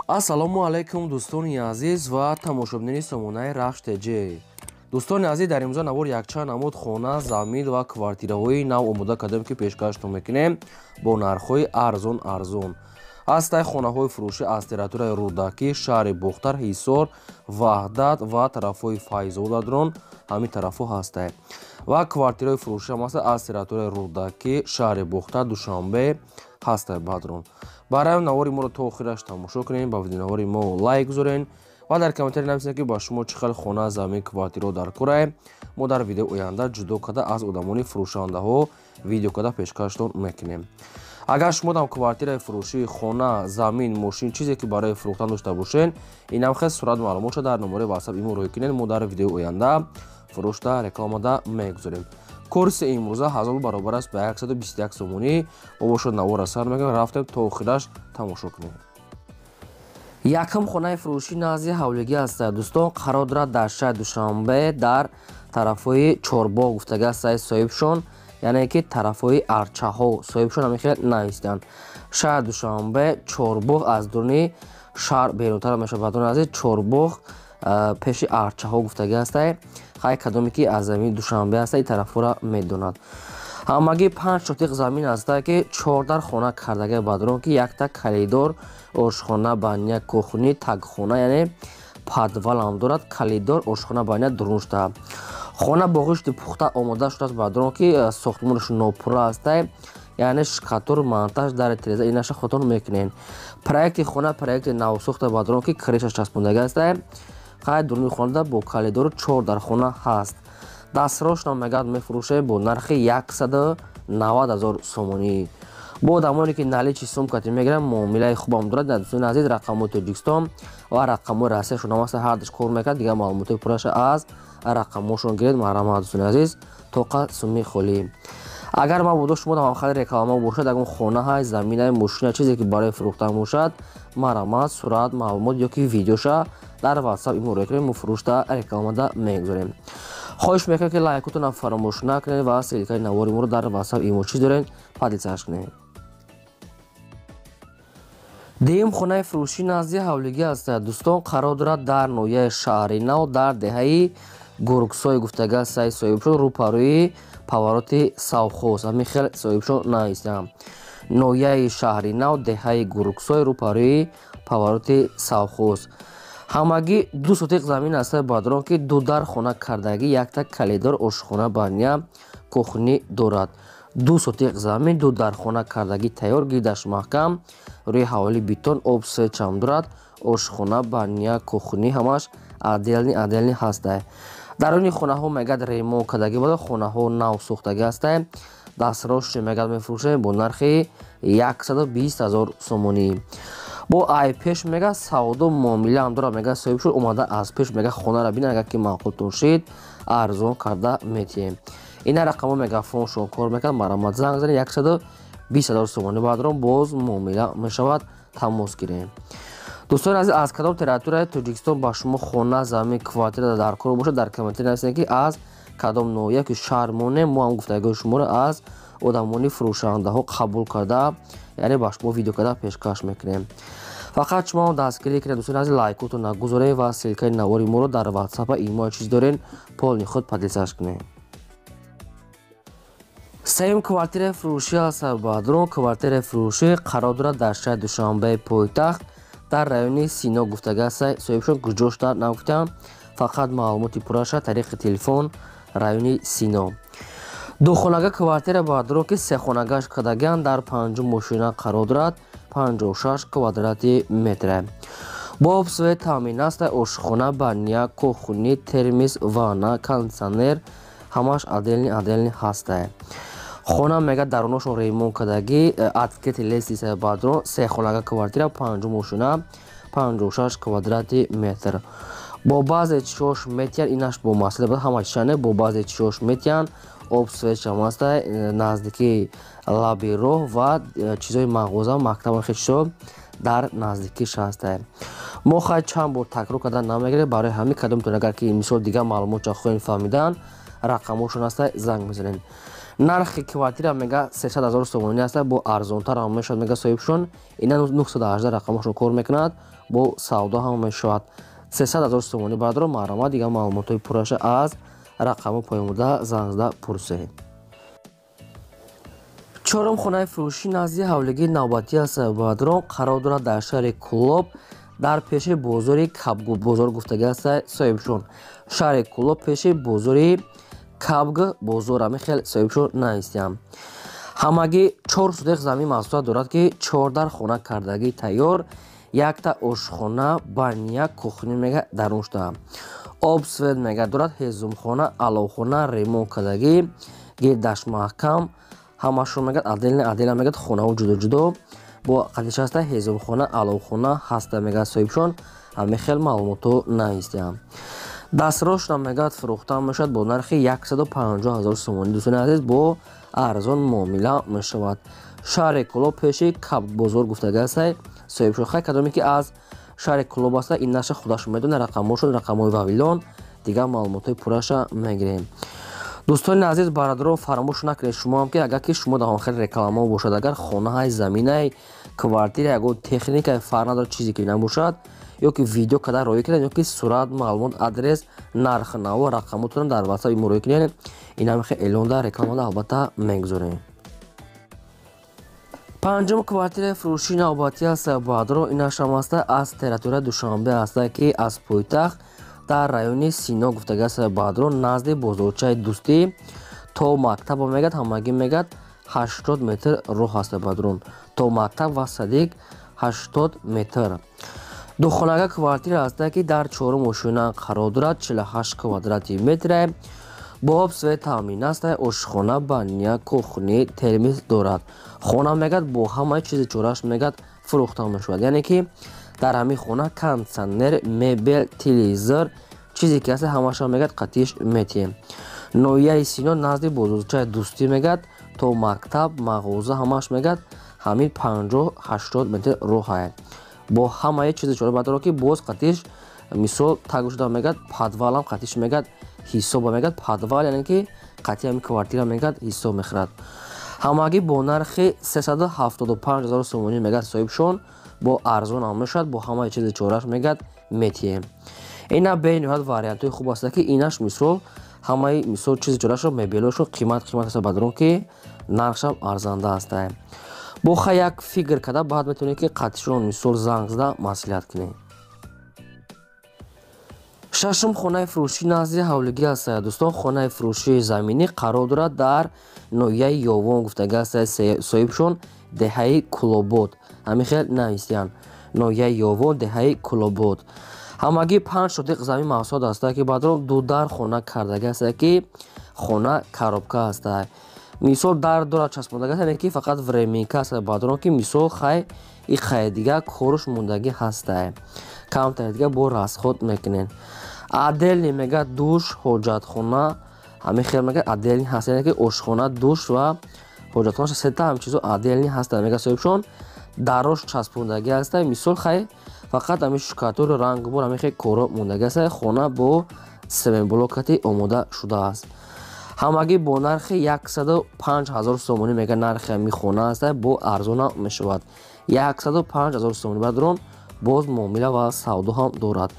ассалому алайкум дӯстони азиз ва тамошобини сомонаи Рахш ТЖ. дӯстони азиз, дар имрӯза навор якчанд намуд хона, замин ва квартираҳои нав омода кардем ки пешкаштон мекунем бо нархҳои арзон. ҳастай хонаҳои фурӯшӣ аз территорияи Рӯдакӣ, шаҳри Бухтар, Ҳисор, Ваҳдат ва тарафҳои Файзоладрон ҳамин тарафҳо ҳастай. ва квартираҳои фурӯшӣ ҳам аст аз территорияи Рӯдакӣ, шаҳри Бухтар, Душанбе ҳастай Бадрон. барои навори моро то охираш тамошо кунед, ба видеонавори мо лайк гузорен ва дар комментари нависед ки ба шумо чӣ хел хона, замин, квартира дар корае. мо дар видеои оянда ҷудо карда аз одамони фурӯшандаҳо видео карда пешкаштон мекунем. агар шумо дам квартираи фурӯшӣ, хона, замин, мошин чизе ки барои фурӯхтан дошта бошед, инам хел сурат маълумотша дар номери WhatsApp имо рӯй кунед. мо дар видеои оянда фурӯшта рекламада мегузорем. курси имрӯза 1000 баробар аст ба 121 сомонӣ. бошод навора сар мекунем, рафтем то охираш тамошо кунем. якам хонаи фурӯшӣ назди ҳавлигӣ аст дӯстон, қарор дорад дар шаҳри Душанбе дар тарафҳои Чорбоғ гуфтага аст соҳибшон, яъне ки тарафҳои арчаҳо соҳибшон ҳамин хел навистанд. шаҳри Душанбе, Чорбоғ аз дуруни шаҳр берунтар мешавад. азиз Чорбоғ пеши арчаҳо гуфтага аст. хай кадоме ки аз замини Душанбе аст ин тарафҳоро медонад. ҳамагӣ 5 шотиқ замин аст ки 14 хона кардага бадрон ки якта калидор, ошхона, баня, кухни, тагхона, яъне подвал ҳам дорад, калидор, ошхона, баня, дурушта. хона бо ғишти пухта омода шудааст бадрон ки сохтмонаш нопурра аст, яъне шкатур, монтаж, дар тиреза инаша хотон мекунен. проекти хона проекти навсохта бадрон ки кришаш часпондага аст. хай дуруни хонада бо калидору 14 хона ҳаст. дастрошам мегад мефурӯше бо нархи 190,000 сомонӣ. бо одамоне ки наличи сумкати мегиранд муомилаи хубам дорад. дӯстони азиз, рақамои Тоҷикистон ва рақамои Россияшон ҳам аст, ҳар душ кор мекард. дигар маълумоти пурраша аз рақамошон гиред. марҳамат дӯстони азиз, тоқа суми холӣ. агар мабодо шумо дар махалли реклама бошад, ягон хона ҳай, заминаи мошина чизе ки барои фурӯхтан бошад, марҳамат сурат маълумот ё ки видеоша дар WhatsApp имо рӯй кунед, мо фурӯшта рекламада мегузорем. хоҳиш мекунем ки лайкотонам фаромӯш накунед ва ссилкаи навори моро дар WhatsApp имо чиз доред падисаш кунед. деюм хонаи фурӯшӣ назди ҳавлигӣ аст дӯстон, қарор дорад дар ноҳияи шаҳри нав дар деҳаи Гургсой гуфтага аст соҳибшон, рӯпарӯи повороти Совхоз ҳамин хел соҳибшон навистам. ноҳияи шаҳри нав, деҳаи Гургсой, рӯпарӯи повороти Совхоз. ҳамагӣ 2 сотиқ замин аст бадрон ки 2 дар хона кардагӣ, якта калидор, ошхона, баня, кухни дорад. 2 сотиқ замин, 2 дар хона кардагӣ тайёр, гирдаш маҳкам, рӯи ҳаволи бетон, об свечам дорад, ошхона, баня, кухни ҳамаш аделни ҳастай. даруни хонаҳо мегад ремонт кардагӣ буда, хонаҳо нав сохтага ҳастай. дастрош мегад мефурӯше бо нархи 120,000 сомонӣ. бо айпеш мега савдо муомила ҳам дорад, мега соҳибшон омада аз пеш мега хонара бинед, агар ки маъқултон шид арзон карда метиҳем. ина рақамо мегафоншон кор мекард, марҳамат занг занед 120,000 сомонӣ бадрон боз муомила мешавад, тамос гирем. дӯстони азиз, аз кадом территорияи Тоҷикистон ба шумо хона, замин, квартира дар кор бошад, дар комментари нависед ки аз кадом ноҳия ки шаҳр монем, мо ҳам гуфтагои шуморо аз одамони фурӯшандаҳо қабул карда, яъне ба шумо видео карда пешкаш мекунем. фақат шумо дастгирӣ кунед дӯстони азиз, лайкотон гузоред ва ссилкаи навори моро дар WhatsApp имо чиз дорен полни худ падисаш кунед. сеюм квартираи фурӯшӣ аст бадрон. квартираи фурӯшӣ қарор дорад дар шаҳри Душанбеи пойтахт дар райони Сино гуфтага аст соҳибшон, куҷошта нагуфтам, фақат маълумоти пурраша тариқи телефон райони Сино. духонага квартира бадрон ки 3 хонагаш кардагиан дар 5 мошина қарор дорад, 56 квадрати метр. бо обсвет таъмин аст, ошхона, баня, кухни, термис, ванна, кондитсионер ҳамаш аделни ҳастай. хона мега дарунашон ремонт кардагӣ, откети лестис бадрон, 3 хонага квартира, 5 мошина, 56 квадрати метр. бо баъзе чишош метиян, инаш бо масъала буда, ҳама чишане бо баъзе чишош метиян, обсвечам аст, наздики лаби роҳ ва чизои мағоза, мактаб хичо дар наздикиш аст. мо хай чанд бор такрор карда намегирем, барои ҳамин кадом тон агар ки мисол дигар маълумотша хоҳем фаҳмидан, рақамошон аст, занг мезанед. нархи квартира мега 300,000 сомонӣ аст, бо арзонтар ҳам мешавад мега соҳибшон. Ина 918 рақамашон кор мекунад, бо савдо ҳам мешавад. 300,000 сомонӣ баъдро маърама дигар маълумотҳои пурраша аз рақами поямуда занг зада пурсед. чорум хонаи фурӯшӣ назди ҳавлигии навбатӣ аст баъдро қарор дорад дар шаҳри Кӯлоб дар пеши бозори Кабгу бозор гуфтагӣ аст соҳибшон. шаҳри Кӯлоб пеши бозори Кабгу бозор амихел соҳибшон наистиям. ҳамагӣ 4 сутеқ замин маҳсулот дорад ки 14 хона кардагӣ тайёр, якта ошхона, баня, кухня мега дарун шуда. обсвет мега дорад, ҳезумхона, аловхона, ремонт кардагӣ, гирдаш маҳкам, ҳамашон мегад адела мегад хонаҳо ҷудо-ҷудо бо қадиш аста ҳезумхона, аловхона ҳаста мегад соҳибшон. ҳаме хел маълумото наистиям. дастрошам мегад фурӯхта мешавад бо нархи 150,000 сомонӣ. дӯстони азиз, бо арзон муомила мешавад. шаҳри Кӯлоб пеши Кабг бозор гуфтагӣ аст соҳибшон. хай кадоме ки аз шаҳри Кӯлоб аст ин наша худаш медонад, рақамошон рақамҳои вавилон дигар маълумотҳои пурраша мегирем. дӯстони азиз, бародарон, фаромӯш накунед шумоам ки агар ки шумо дар охир реклама бошад, агар хонаҳай заминаи квартира ягон техникаи фарқ надорад чизе ки набошад, ё ки видео када роӣ кунед, ё ки сурат, маълумот, адрес, нарх наво, рақамотон дар ватсап имо роӣ кунед, ин ҳамихе эълон дар рекламада албатта мегузорем. панҷум квартираи фурӯшии навбатӣ аст баъдро инашам аст аз территорияи Душанбе аст ки аз пойтахт дар райони Сино гуфтагӣ аст баъдро назди бозорчаи Дӯстӣ то мактаб мегад ҳамагӣ мегад 80 метр роҳ аст баъдрон. то мактаб ва садиқ 80 метр. духонага квартира аст ки дар 4 ошина қарор дорад, 48 квадрати метр. бо обсвет таъмин аст, ошхона, баня, кухня, термис дорад. хона мегад бо ҳамаи чизи чораш мегад фурӯхта мешавад. яъне ки дар ҳамин хона кондитсионер, мебел, телевизор, чизе ки аст ҳамаша мегад қатиш метием. ноҳияи Сино назди бозорчаи Дӯстӣ мегад то мактаб, мағоза ҳамаш мегад ҳамин 50-80 метр роҳ ай. бо ҳамаи чизи чора баъдро ки боз қатиш мисол таг шуда мегад, подвалам қатиш мегад, ҳисоба мегад подвал, яъне ки қати ҳамин квартира мегад ҳисоб мехӯрад. ҳамагӣ бо нархи 375,000 сомонӣ мегад соҳибшон. бо арзон ам мешавад, бо ҳамаи чизи чораш мегад метием. ина бениҳоят вариантҳои хуб аст ки инаш мисол ҳамаи мисол чизи чорашро мебелошо қимат аст баъдрон ки нархшам арзанда аст. бо хай як фикр карда баъд метавонед ки қатишон мисол занг зада маслиҳат кунед. шашум хонаи фурӯшӣ назди ҳавлигӣ аст дӯстон. хонаи фурӯшии заминӣ қарор дорад дар ноҳияи Ёвон гуфтагӣ аст соҳибшон, деҳаи Кӯлобод ҳамихел наистиян. ноҳияи Ёвон, деҳаи Кӯлобод. ҳамагӣ 5 сотиқ замин маҳсулот аст ки баъдро дудар хона кардагӣ аст ки хона коробка аст. мисол дар дорад часпондагӣ аст, яъне ки фақат временка аст баъдро ки мисол хай и хай дигар корш мондагӣ ҳаст. камтар дигар бо расход мекунен. отдельный мегад душ, ҳоҷатхона ҳамихел мегад отдельный ҳаст, яъне ки ошхона, душ ва ҳоҷатхона сета ҳам чизо отдельный ҳаст мегад соҳибшон. дарош часпондагӣ аст, мисол хай фақат ҳамин шукатури рангбор ҳамихел коро мондагӣ аст. хона бо семенблокати омода шудааст. ҳамагӣ бо нархи 105,000 сомонӣ мега нархи ҳамин хона аст, бо арзона мешавад. 105,000 сомонӣ баъдрон боз муомила ва савдо ҳам дорад.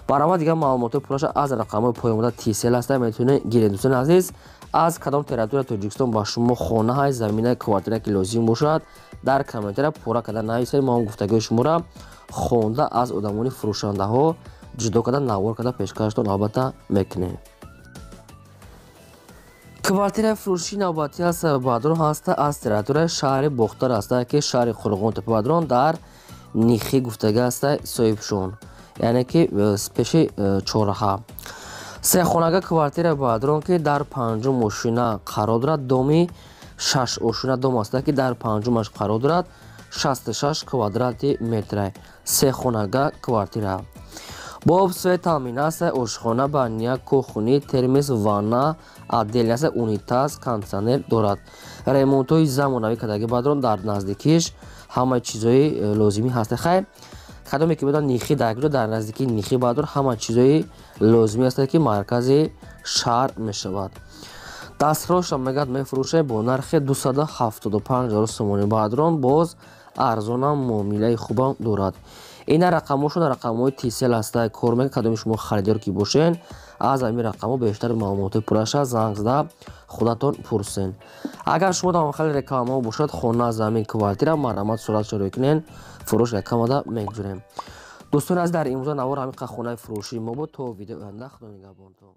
барои дигар маълумоти пурраша аз рақамҳои поямода тисел аст метавонед гиред. дӯстони азиз, аз кадом территорияи Тоҷикистон ба шумо хонаҳай заминаи квартира ки лозим бошад дар комментария пурра карда нависед. мо ҳам гуфтагӯи шуморо хонда аз одамони фурӯшандаҳо ҷудо карда навор карда пешкаштон албатта мекунем. квартираи фурӯшии навбатӣ аст баъдро ҳаст аз территорияи шаҳри Бохтар аст ки шаҳри Қурғонтепа баъдрон дар Нихӣ гуфтагӣ аст соҳибшон, яъне ки пеши чораҳа. сехонага квартира баъдрон ки дар 5 ошина қарор дорад. доми 6 ошина дом аст ки дар 5-умаш қарор дорад. 66 квадрати метр. сехонага квартира. бо обсвет таъмин аст, ошхона, баня, кухня, термис, ванна, отдельный аст, унитаз, кондитсионер дорад. ремонтҳои замонавӣ кардагӣ баъдрон дар наздикиш ҳамаи чизои лозимӣ ҳаст. хай кадоме ки медонад Нихӣ дар куҷо дар наздикии Нихӣ баъдро ҳама чизои лозимӣ аст ки маркази шаҳр мешавад. дастроша мегӯяд мефурӯше бо нархи 275,000 сомони. баъдрон боз арзонам муомилаи хубам дорад. ина рақамошон рақамҳои тисел ҳастаи кор мекунад. кадоми шумо харидор ки бошен аз ҳамин рақамҳо бештари маълумоти пурраша занг зада худатон пурсен. агар шумо дар махалли рекламаҳо бошад хона замин квартира марҳамат сурат шароӣ кунен фурӯш якамада мегузорем. дӯстони азиз дар имрӯза навор ҳамин хонаи фурӯшии мо буд. то видеои оянда худо нигаҳбонтон.